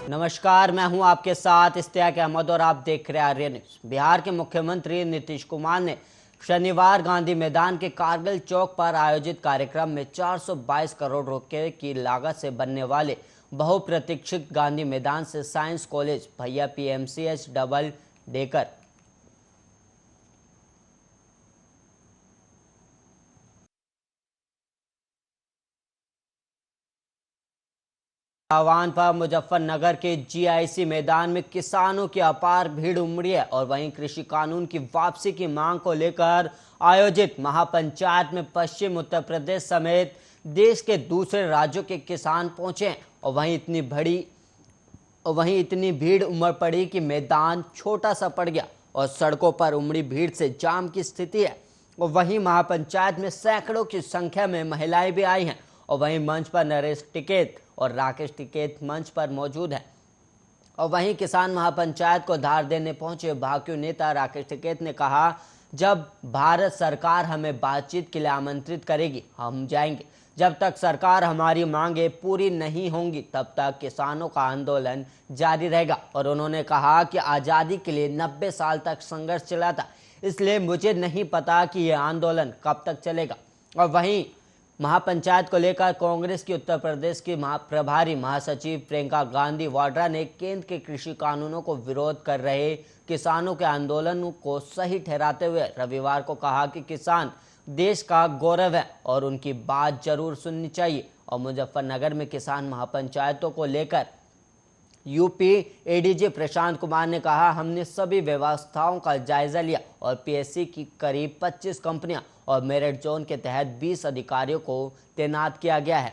नमस्कार, मैं हूं आपके साथ इश्तियाक अहमद और आप देख रहे हैं आर्य न्यूज। बिहार के मुख्यमंत्री नीतीश कुमार ने शनिवार गांधी मैदान के कारगिल चौक पर आयोजित कार्यक्रम में 422 करोड़ रुपए की लागत से बनने वाले बहुप्रतीक्षित गांधी मैदान से साइंस कॉलेज भैया पीएमसीएच डबल डेकर आह्वान पर मुजफ्फरनगर के जीआईसी मैदान में किसानों की अपार भीड़ उमड़ी है और वहीं कृषि कानून की वापसी की मांग को लेकर आयोजित महापंचायत में पश्चिम उत्तर प्रदेश समेत देश के दूसरे राज्यों के किसान पहुंचे हैं और वहीं इतनी भीड़ उमड़ पड़ी कि मैदान छोटा सा पड़ गया और सड़कों पर उमड़ी भीड़ से जाम की स्थिति है। और वहीं महापंचायत में सैकड़ों की संख्या में महिलाएं भी आई हैं और वहीं मंच पर नरेश टिकैत और राकेश टिकैत मंच पर मौजूद है। और वहीं किसान महापंचायत को धार देने पहुंचे भाकियू नेता राकेश टिकैत ने कहा, जब भारत सरकार हमें बातचीत के लिए आमंत्रित करेगी हम जाएंगे। जब तक सरकार हमारी मांगे पूरी नहीं होंगी तब तक किसानों का आंदोलन जारी रहेगा। और उन्होंने कहा कि आज़ादी के लिए 90 साल तक संघर्ष चला था, इसलिए मुझे नहीं पता कि यह आंदोलन कब तक चलेगा। और वहीं महापंचायत को लेकर कांग्रेस की उत्तर प्रदेश की प्रभारी महासचिव प्रियंका गांधी वाड्रा ने केंद्र के कृषि कानूनों को विरोध कर रहे किसानों के आंदोलन को सही ठहराते हुए रविवार को कहा कि किसान देश का गौरव है और उनकी बात जरूर सुननी चाहिए। और मुजफ्फरनगर में किसान महापंचायतों को लेकर यूपी एडीजी प्रशांत कुमार ने कहा, हमने सभी व्यवस्थाओं का जायजा लिया और पीएससी की करीब 25 कंपनियां और मेरिट जोन के तहत 20 अधिकारियों को तैनात किया गया है।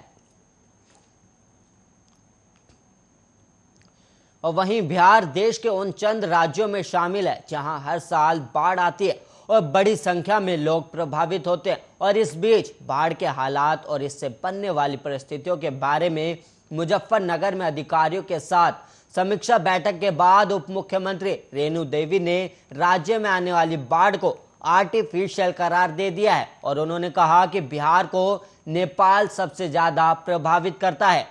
और वहीं बिहार देश के उन चंद राज्यों में शामिल है जहां हर साल बाढ़ आती है और बड़ी संख्या में लोग प्रभावित होते हैं। और इस बीच बाढ़ के हालात और इससे बनने वाली परिस्थितियों के बारे में मुजफ्फरनगर में अधिकारियों के साथ समीक्षा बैठक के बाद उप मुख्यमंत्री रेणु देवी ने राज्य में आने वाली बाढ़ को आर्टिफिशियल करार दे दिया है। और उन्होंने कहा कि बिहार को नेपाल सबसे ज्यादा प्रभावित करता है।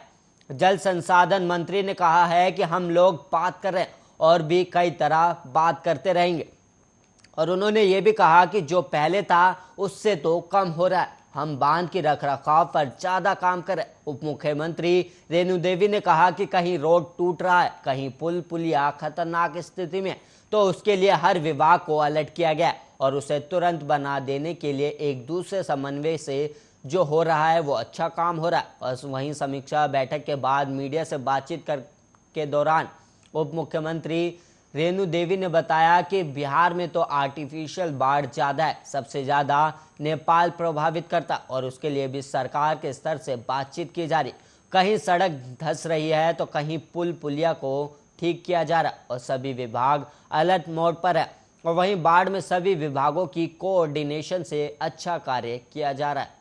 जल संसाधन मंत्री ने कहा है कि हम लोग बात कर रहे हैं और भी कई तरह बात करते रहेंगे। और उन्होंने ये भी कहा कि जो पहले था उससे तो कम हो रहा है, हम बांध की रखरखाव पर ज्यादा काम करें। उप मुख्यमंत्री रेणु देवी ने कहा कि कहीं रोड टूट रहा है, कहीं पुलिया खतरनाक स्थिति में, तो उसके लिए हर विभाग को अलर्ट किया गया और उसे तुरंत बना देने के लिए एक दूसरे समन्वय से जो हो रहा है वो अच्छा काम हो रहा है। और वहीं समीक्षा बैठक के बाद मीडिया से बातचीत के दौरान उप मुख्यमंत्री रेणु देवी ने बताया कि बिहार में तो आर्टिफिशियल बाढ़ ज़्यादा है, सबसे ज़्यादा नेपाल प्रभावित करता और उसके लिए भी सरकार के स्तर से बातचीत की जा रही। कहीं सड़क धंस रही है तो कहीं पुलिया को ठीक किया जा रहा और सभी विभाग अलर्ट मोड पर है। और वहीं बाढ़ में सभी विभागों की कोऑर्डिनेशन से अच्छा कार्य किया जा रहा है।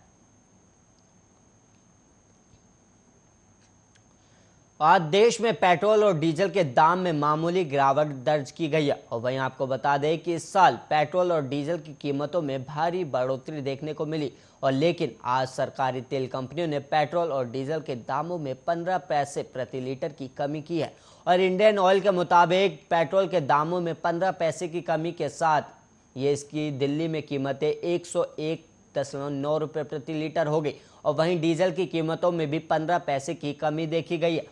आज देश में पेट्रोल और डीजल के दाम में मामूली गिरावट दर्ज की गई है। और वहीं आपको बता दें कि इस साल पेट्रोल और डीजल की कीमतों में भारी बढ़ोतरी देखने को मिली और लेकिन आज सरकारी तेल कंपनियों ने पेट्रोल और डीजल के दामों में 15 पैसे प्रति लीटर की कमी की है। और इंडियन ऑयल के मुताबिक पेट्रोल के दामों में 15 पैसे की कमी के साथ ये इसकी दिल्ली में कीमतें 101.9 रुपये प्रति लीटर हो गई। और वहीं डीजल की कीमतों में भी 15 पैसे की कमी देखी गई है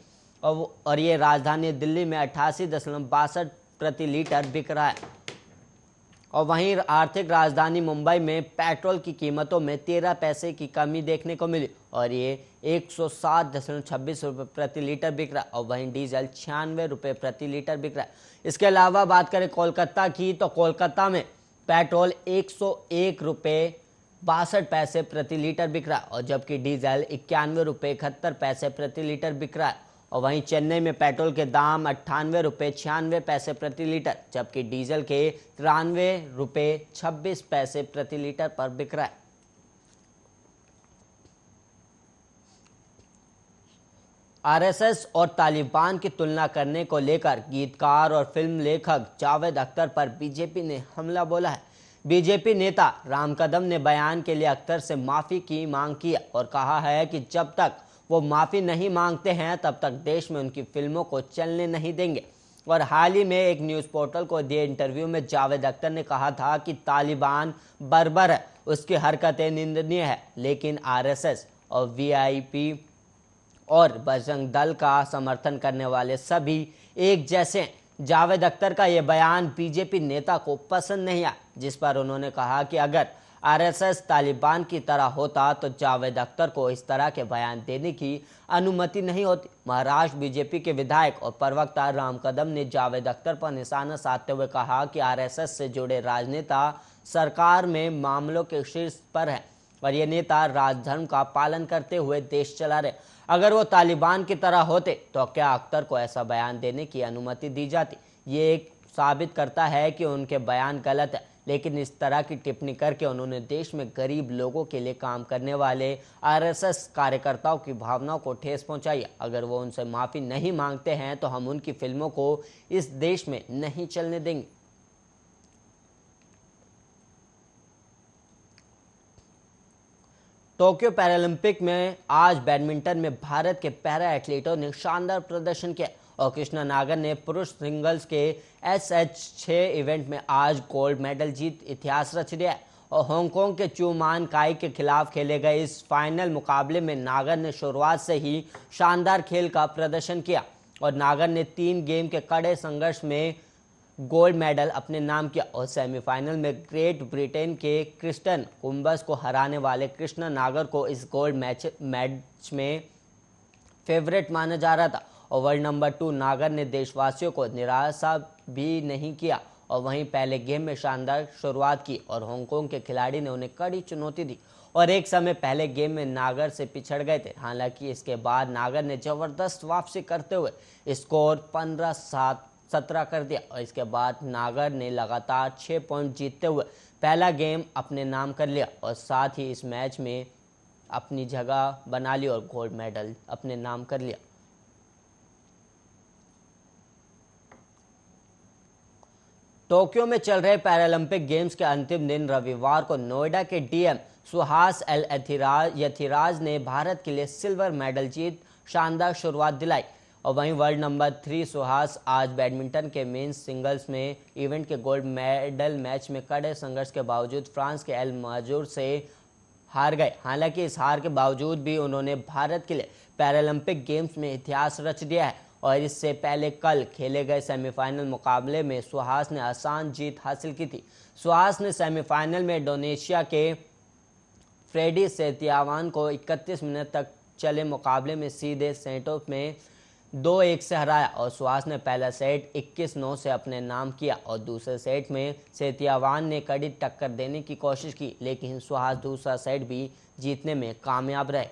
और ये राजधानी दिल्ली में 88.62 प्रति लीटर बिक रहा है। और वहीं आर्थिक राजधानी मुंबई में पेट्रोल की कीमतों में 13 पैसे की कमी देखने को मिली और ये 107.26 रुपये प्रति लीटर बिक रहा है। और वहीं डीजल 96 रुपये प्रति लीटर बिक रहा है। इसके अलावा बात करें कोलकाता की, तो कोलकाता में पेट्रोल 101 रुपये 62 पैसे प्रति लीटर बिक रहा है और जबकि डीजल 91 रुपये 71 पैसे प्रति लीटर बिक रहा है। और वहीं चेन्नई में पेट्रोल के दाम 98 रुपये 96 पैसे प्रति लीटर जबकि डीजल के 93 रुपये 26 पैसे प्रति लीटर पर बिक रहा है। आरएसएस और तालिबान की तुलना करने को लेकर गीतकार और फिल्म लेखक जावेद अख्तर पर बीजेपी ने हमला बोला है। बीजेपी नेता राम कदम ने बयान के लिए अख्तर से माफी की मांग की और कहा है कि जब तक वो माफ़ी नहीं मांगते हैं तब तक देश में उनकी फिल्मों को चलने नहीं देंगे। और हाल ही में एक न्यूज़ पोर्टल को दिए इंटरव्यू में जावेद अख्तर ने कहा था कि तालिबान बर्बर है, उसकी हरकतें निंदनीय है, लेकिन आरएसएस और वीआईपी और बजरंग दल का समर्थन करने वाले सभी एक जैसे हैं। जावेद अख्तर का यह बयान बीजेपी नेता को पसंद नहीं आया, जिस पर उन्होंने कहा कि अगर आरएसएस तालिबान की तरह होता तो जावेद अख्तर को इस तरह के बयान देने की अनुमति नहीं होती। महाराष्ट्र बीजेपी के विधायक और प्रवक्ता राम कदम ने जावेद अख्तर पर निशाना साधते हुए कहा कि आरएसएस से जुड़े राजनेता सरकार में मामलों के शीर्ष पर हैं और ये नेता राजधर्म का पालन करते हुए देश चला रहे। अगर वो तालिबान की तरह होते तो क्या अख्तर को ऐसा बयान देने की अनुमति दी जाती? ये एक साबित करता है कि उनके बयान गलत है, लेकिन इस तरह की टिप्पणी करके उन्होंने देश में गरीब लोगों के लिए काम करने वाले आरएसएस कार्यकर्ताओं की भावनाओं को ठेस पहुंचाई। अगर वो उनसे माफ़ी नहीं मांगते हैं तो हम उनकी फिल्मों को इस देश में नहीं चलने देंगे। टोक्यो पैरालंपिक में आज बैडमिंटन में भारत के पैरा एथलीटों ने शानदार प्रदर्शन किया और कृष्णा नागर ने पुरुष सिंगल्स के SH6 इवेंट में आज गोल्ड मेडल जीत इतिहास रच दिया है। और हांगकांग के चू मान काई के खिलाफ खेले गए इस फाइनल मुकाबले में नागर ने शुरुआत से ही शानदार खेल का प्रदर्शन किया और नागर ने 3 गेम के कड़े संघर्ष में गोल्ड मेडल अपने नाम किया और सेमीफाइनल में ग्रेट ब्रिटेन के क्रिस्टन कुम्बस को हराने वाले कृष्णा नागर को इस गोल्ड मैच में फेवरेट माना जा रहा था। और वर्ल्ड नंबर 2 नागर ने देशवासियों को निराशा भी नहीं किया और वहीं पहले गेम में शानदार शुरुआत की और हांगकांग के खिलाड़ी ने उन्हें कड़ी चुनौती दी और एक समय पहले गेम में नागर से पिछड़ गए थे। हालांकि इसके बाद नागर ने जबरदस्त वापसी करते हुए स्कोर 15-17 कर दिया और इसके बाद नागर ने लगातार 6 पॉइंट जीतते हुए पहला गेम अपने नाम कर लिया और साथ ही इस मैच में अपनी जगह बना ली और गोल्ड मेडल अपने नाम कर लिया। टोक्यो में चल रहे पैरालंपिक गेम्स के अंतिम दिन रविवार को नोएडा के डीएम सुहास एल यथिराज ने भारत के लिए सिल्वर मेडल जीत शानदार शुरुआत दिलाई। और वहीं वर्ल्ड नंबर 3 सुहास आज बैडमिंटन के मेंस सिंगल्स में इवेंट के गोल्ड मेडल मैच में कड़े संघर्ष के बावजूद फ्रांस के एल माजूर से हार गए। हालांकि इस हार के बावजूद भी उन्होंने भारत के लिए पैरालंपिक गेम्स में इतिहास रच दिया है और इससे पहले कल खेले गए सेमीफाइनल मुकाबले में सुहास ने आसान जीत हासिल की थी। सुहास ने सेमीफाइनल में इंडोनेशिया के फ्रेडी सेतियावान को 31 मिनट तक चले मुकाबले में सीधे सेटों में 2-1 से हराया और सुहास ने पहला सेट 21-9 से अपने नाम किया और दूसरे सेट में सेतियावान ने कड़ी टक्कर देने की कोशिश की, लेकिन सुहास दूसरा सेट भी जीतने में कामयाब रहे।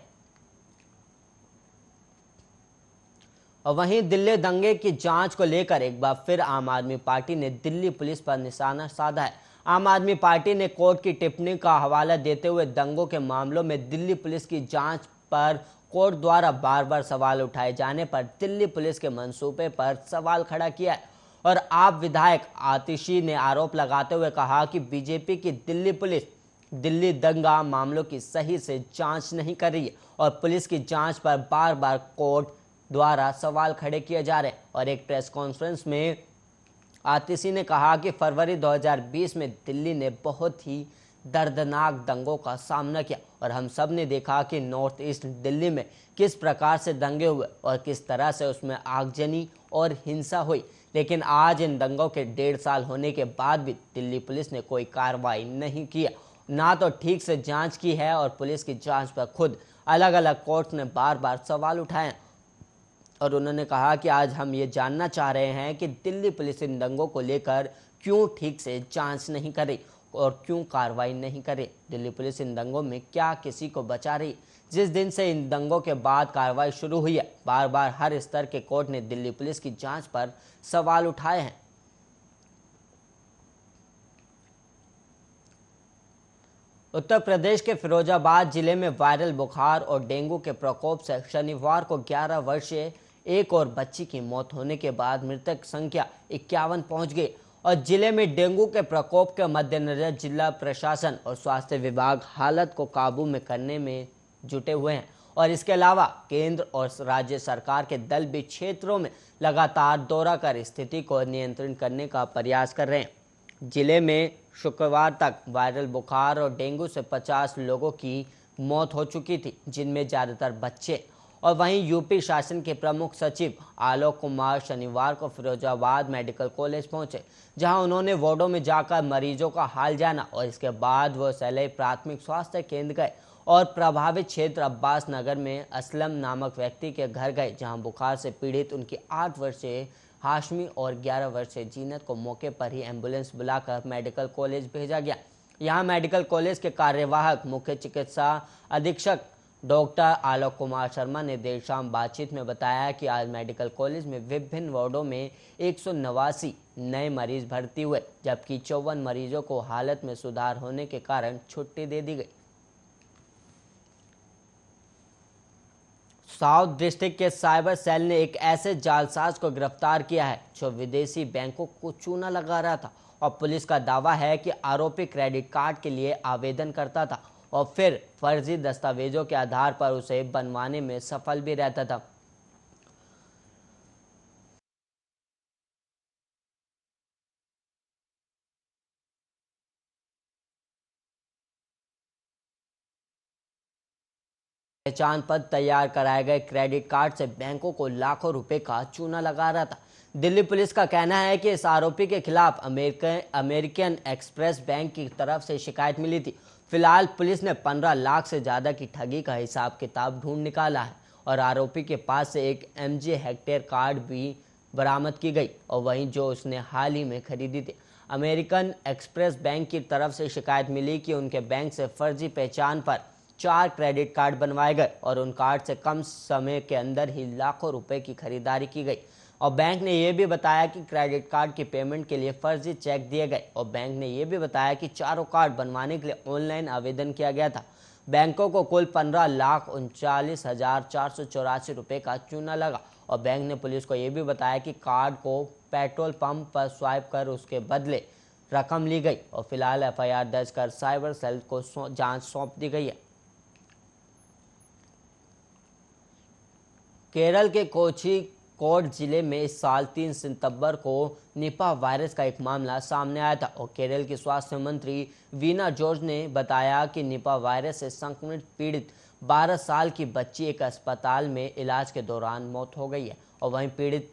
और वहीं दिल्ली दंगे की जांच को लेकर एक बार फिर आम आदमी पार्टी ने दिल्ली पुलिस पर निशाना साधा है। आम आदमी पार्टी ने कोर्ट की टिप्पणी का हवाला देते हुए दंगों के मामलों में दिल्ली पुलिस की जांच पर कोर्ट द्वारा बार बार सवाल उठाए जाने पर दिल्ली पुलिस के मंसूबे पर सवाल खड़ा किया है। और आप विधायक आतिशी ने आरोप लगाते हुए कहा कि बीजेपी की दिल्ली पुलिस दिल्ली दंगा मामलों की सही से जांच नहीं कर रही है और पुलिस की जांच पर बार बार कोर्ट द्वारा सवाल खड़े किए जा रहे हैं। और एक प्रेस कॉन्फ्रेंस में आतिशी ने कहा कि फरवरी 2020 में दिल्ली ने बहुत ही दर्दनाक दंगों का सामना किया और हम सब ने देखा कि नॉर्थ ईस्ट दिल्ली में किस प्रकार से दंगे हुए और किस तरह से उसमें आगजनी और हिंसा हुई। लेकिन आज इन दंगों के 1.5 साल होने के बाद भी दिल्ली पुलिस ने कोई कार्रवाई नहीं किया, ना तो ठीक से जांच की है और पुलिस की जांच पर खुद अलग अलग कोर्ट ने बार बार सवाल उठाए। और उन्होंने कहा कि आज हम ये जानना चाह रहे हैं कि दिल्ली पुलिस इन दंगों को लेकर क्यों ठीक से जांच नहीं कर रही और क्यों कार्रवाई नहीं कर रही। दिल्ली पुलिस इन दंगों में क्या किसी को बचा रही? जिस दिन से इन दंगों के बाद कार्रवाई शुरू हुई है, बार बार हर स्तर के कोर्ट ने दिल्ली पुलिस की जांच पर सवाल उठाए हैं। उत्तर प्रदेश के फिरोजाबाद जिले में वायरल बुखार और डेंगू के प्रकोप से शनिवार को 11 वर्षीय एक और बच्ची की मौत होने के बाद मृतक संख्या 51 पहुंच गई। और जिले में डेंगू के प्रकोप के मद्देनजर जिला प्रशासन और स्वास्थ्य विभाग हालत को काबू में करने में जुटे हुए हैं और इसके अलावा केंद्र और राज्य सरकार के दल भी क्षेत्रों में लगातार दौरा कर स्थिति को नियंत्रित करने का प्रयास कर रहे हैं। जिले में शुक्रवार तक वायरल बुखार और डेंगू से 50 लोगों की मौत हो चुकी थी, जिनमें ज़्यादातर बच्चे। और वहीं यूपी शासन के प्रमुख सचिव आलोक कुमार शनिवार को फिरोजाबाद मेडिकल कॉलेज पहुंचे, जहां उन्होंने वार्डों में जाकर मरीजों का हाल जाना और इसके बाद वो सैलई प्राथमिक स्वास्थ्य केंद्र गए और प्रभावित क्षेत्र अब्बास नगर में असलम नामक व्यक्ति के घर गए, जहां बुखार से पीड़ित उनकी 8 वर्षीय हाशमी और 11 वर्षीय जीनत को मौके पर ही एम्बुलेंस बुलाकर मेडिकल कॉलेज भेजा गया। यहाँ मेडिकल कॉलेज के कार्यवाहक मुख्य चिकित्सा अधीक्षक डॉक्टर आलोक कुमार शर्मा ने देर शाम बातचीत में बताया कि आज मेडिकल कॉलेज में विभिन्न वार्डों में 189 नए मरीज भर्ती हुए, जबकि 54 मरीजों को हालत में सुधार होने के कारण छुट्टी दे दी गई। साउथ डिस्ट्रिक्ट के साइबर सेल ने एक ऐसे जालसाज को गिरफ्तार किया है जो विदेशी बैंकों को चूना लगा रहा था और पुलिस का दावा है कि आरोपी क्रेडिट कार्ड के लिए आवेदन करता था और फिर फर्जी दस्तावेजों के आधार पर उसे बनवाने में सफल भी रहता था। पहचान पत्र तैयार कराए गए क्रेडिट कार्ड से बैंकों को लाखों रुपए का चूना लगा रहा था। दिल्ली पुलिस का कहना है कि इस आरोपी के खिलाफ अमेरिकन एक्सप्रेस बैंक की तरफ से शिकायत मिली थी। फिलहाल पुलिस ने 15 लाख से ज़्यादा की ठगी का हिसाब किताब ढूंढ निकाला है और आरोपी के पास से एक MJ हेक्टेयर कार्ड भी बरामद की गई और वहीं जो उसने हाल ही में खरीदी थी। अमेरिकन एक्सप्रेस बैंक की तरफ से शिकायत मिली कि उनके बैंक से फर्जी पहचान पर 4 क्रेडिट कार्ड बनवाए गए और उन कार्ड से कम समय के अंदर ही लाखों रुपए की खरीदारी की गई। और बैंक ने यह भी बताया कि क्रेडिट कार्ड की पेमेंट के लिए फर्जी चेक दिए गए और बैंक ने यह भी बताया कि चारों कार्ड बनवाने के लिए ऑनलाइन आवेदन किया गया था। बैंकों को कुल 15,39,484 रुपये का चूना लगा और बैंक ने पुलिस को यह भी बताया कि कार्ड को पेट्रोल पंप पर स्वाइप कर उसके बदले रकम ली गई और फिलहाल FIR दर्ज कर साइबर सेल को जांच सौंप दी गई है। केरल के कोझिकोड जिले में इस साल 3 सितंबर को निपा वायरस का एक मामला सामने आया था और केरल की स्वास्थ्य मंत्री वीना जॉर्ज ने बताया कि निपा वायरस से संक्रमित पीड़ित 12 साल की बच्ची एक अस्पताल में इलाज के दौरान मौत हो गई है और वहीं पीड़ित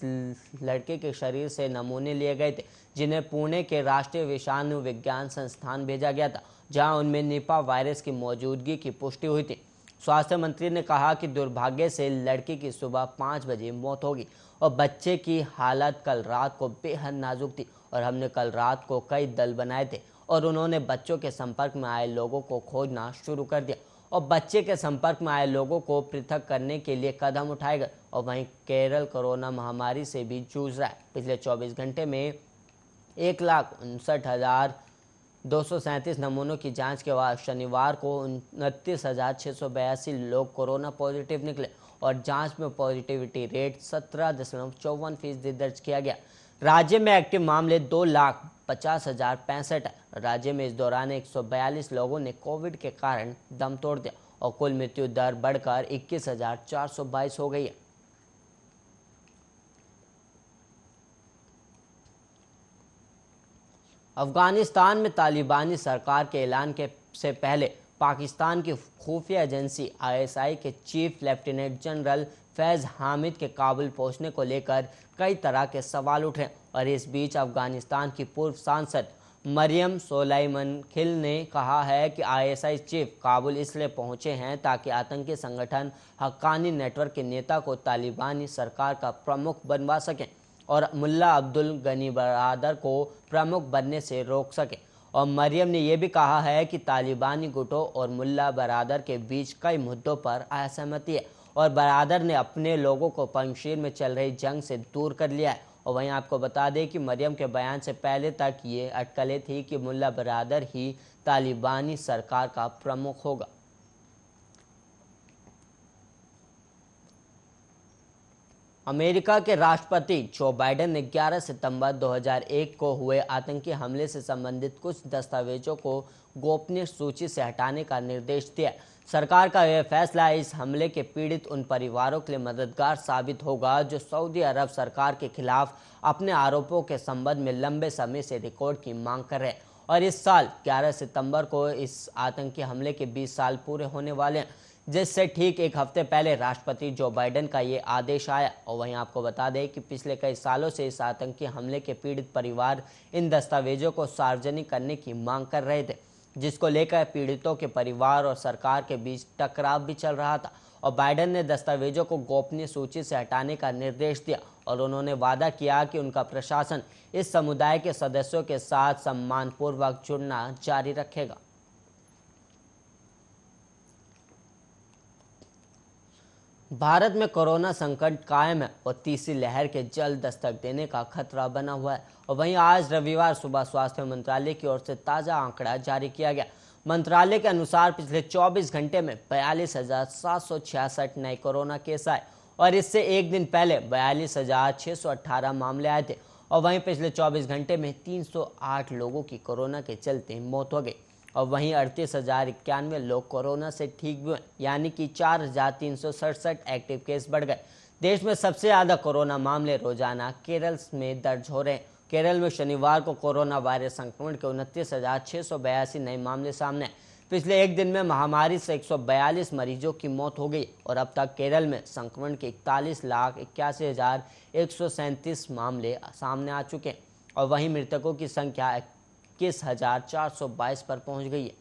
लड़के के शरीर से नमूने लिए गए थे, जिन्हें पुणे के राष्ट्रीय विषाणु विज्ञान संस्थान भेजा गया था, जहां उनमें निपा वायरस की मौजूदगी की पुष्टि हुई थी। स्वास्थ्य मंत्री ने कहा कि दुर्भाग्य से लड़की की सुबह 5 बजे मौत होगी और बच्चे की हालत कल रात को बेहद नाजुक थी और हमने कल रात को कई दल बनाए थे और उन्होंने बच्चों के संपर्क में आए लोगों को खोजना शुरू कर दिया और बच्चे के संपर्क में आए लोगों को पृथक करने के लिए कदम उठाए गए। और वहीं केरल कोरोना महामारी से भी जूझ रहा है। पिछले 24 घंटे में 1,59,237 नमूनों की जांच के बाद शनिवार को 29,682 लोग कोरोना पॉजिटिव निकले और जांच में पॉजिटिविटी रेट 17.54% दर्ज किया गया। राज्य में एक्टिव मामले 2,50,065 है। राज्य में इस दौरान 142 लोगों ने कोविड के कारण दम तोड़ दिया और कुल मृत्यु दर बढ़कर 21,422 हो गई है। अफगानिस्तान में तालिबानी सरकार के ऐलान से पहले पाकिस्तान की खुफिया एजेंसी ISI के चीफ लेफ्टिनेंट जनरल फैज़ हामिद के काबुल पहुंचने को लेकर कई तरह के सवाल उठे और इस बीच अफगानिस्तान की पूर्व सांसद मरियम सोलाइमनखिल ने कहा है कि ISI चीफ काबुल इसलिए पहुंचे हैं ताकि आतंकी संगठन हक्कानी नेटवर्क के नेता को तालिबानी सरकार का प्रमुख बनवा सकें और मुल्ला अब्दुल गनी बरादर को प्रमुख बनने से रोक सके। और मरियम ने यह भी कहा है कि तालिबानी गुटों और मुल्ला बरादर के बीच कई मुद्दों पर असहमति है और बरादर ने अपने लोगों को पंजशीर में चल रही जंग से दूर कर लिया है। और वहीं आपको बता दें कि मरियम के बयान से पहले तक ये अटकलें थी कि मुल्ला बरादर ही तालिबानी सरकार का प्रमुख होगा। अमेरिका के राष्ट्रपति जो बाइडेन ने 11 सितंबर 2001 को हुए आतंकी हमले से संबंधित कुछ दस्तावेजों को गोपनीय सूची से हटाने का निर्देश दिया, सरकार का यह फैसला इस हमले के पीड़ित उन परिवारों के लिए मददगार साबित होगा जो सऊदी अरब सरकार के खिलाफ अपने आरोपों के संबंध में लंबे समय से रिकॉर्ड की मांग कर रहे हैं। और इस साल 11 सितंबर को इस आतंकी हमले के 20 साल पूरे होने वाले हैं, जिससे ठीक एक हफ्ते पहले राष्ट्रपति जो बाइडेन का ये आदेश आया। और वहीं आपको बता दें कि पिछले कई सालों से इस आतंकी हमले के पीड़ित परिवार इन दस्तावेजों को सार्वजनिक करने की मांग कर रहे थे, जिसको लेकर पीड़ितों के परिवार और सरकार के बीच टकराव भी चल रहा था। और बाइडेन ने दस्तावेजों को गोपनीय सूची से हटाने का निर्देश दिया और उन्होंने वादा किया कि उनका प्रशासन इस समुदाय के सदस्यों के साथ सम्मानपूर्वक जुड़ना जारी रखेगा। भारत में कोरोना संकट कायम है और तीसरी लहर के जल्द दस्तक देने का खतरा बना हुआ है। और वहीं आज रविवार सुबह स्वास्थ्य मंत्रालय की ओर से ताज़ा आंकड़ा जारी किया गया। मंत्रालय के अनुसार पिछले 24 घंटे में 42,766 नए कोरोना केस आए और इससे एक दिन पहले 42,618 मामले आए थे। और वहीं पिछले 24 घंटे में 308 लोगों की कोरोना के चलते मौत हो गई और वहीं 38,091 लोग कोरोना से ठीक भी हुए, यानी कि 4,367 एक्टिव केस बढ़ गए। देश में सबसे ज़्यादा कोरोना मामले रोजाना केरल में दर्ज हो रहे हैं। केरल में शनिवार को कोरोना वायरस संक्रमण के 29,682 नए मामले सामने आए। पिछले एक दिन में महामारी से 142 मरीजों की मौत हो गई और अब तक केरल में संक्रमण के 41,81,137 मामले सामने आ चुके हैं और वहीं मृतकों की संख्या 21,422 पर पहुंच गई है।